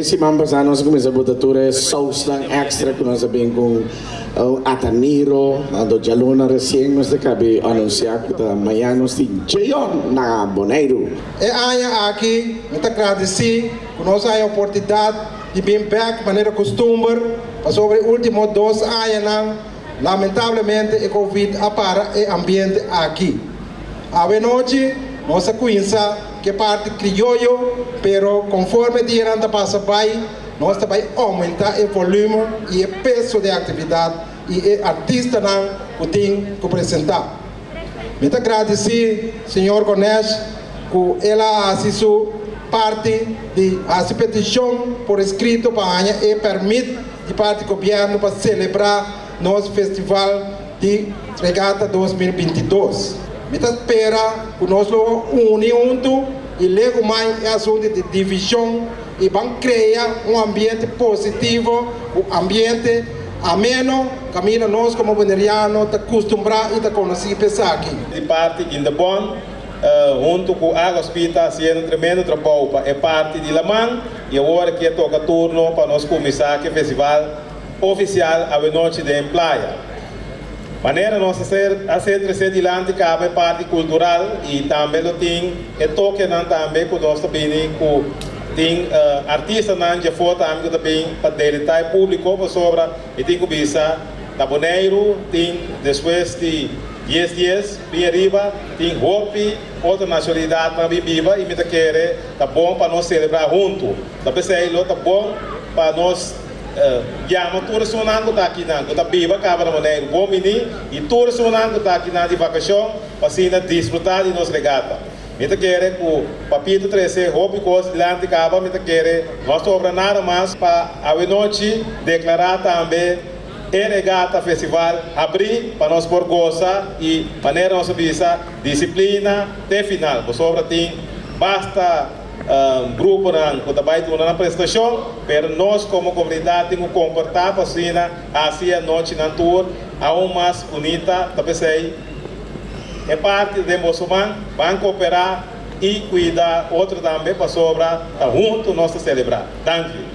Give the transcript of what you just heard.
semana passada nós começamos a botar sauce extra que nós sabemos com ataniro, do jalona recém nós acabamos anunciar que amanhã nós temos Jayon na Bonaire. E aia aqui, muito agradecer por nós a oportunidade de vir back maneira costume, para sobre últimos 2 anos, lamentavelmente o Covid apara o ambiente aqui. A noite, nossa coinça, que parte criollo, pero conforme o dia anda passa vai, nós também aumentar o volume e o peso de atividade e o artista que tem que apresentar. Muito agradecer, senhor Ganesh, que ela assistiu parte de a petição por escrito para e permite de parte do governo para celebrar nosso festival de regata 2022. Muito espera que nós unimos e logo mais assunto de divisão e vamos criar ambiente positivo, ambiente ameno, caminho nós como boneriano está acostumbrado e está conhecido pessoas aqui. De parte in the bond, junto com a Água Hospital, sendo tremendo trabalho para a parte de Lamang e agora que toca turno para nós começar o festival oficial a noite de Playa. Maneira nós fazer adiante cabe a parte cultural e também tem e toque também com nós também com tem artista não já foi também para deletar público para sobra e tem que bisa da Bonaire tem depois de 10 dias bem arriba tem Hopi outra nacionalidade também viva e me querer tá bom para nós celebrar junto tá pensando tá bom para nós chama todos os anos que aqui não, que viva acaba na Bonaire bom menino e todos os anos que aqui não de vacação para se desfrutar de nossa regata. Me querer que o papito 13 hobby coisa de lá de acaba me querer nós sobra nada mais para a noite declarar também a regata festival abrir para nós por gozar e maneira nossa visa disciplina até final. Por sobra tem basta grupo que trabalha na prestação, mas nós como comunidade temos que comportar para assim a noite na tour aún mais bonita, talvez é parte de muçulmano, vão cooperar e cuidar outro também para sobrar junto nós celebrar. Thank you.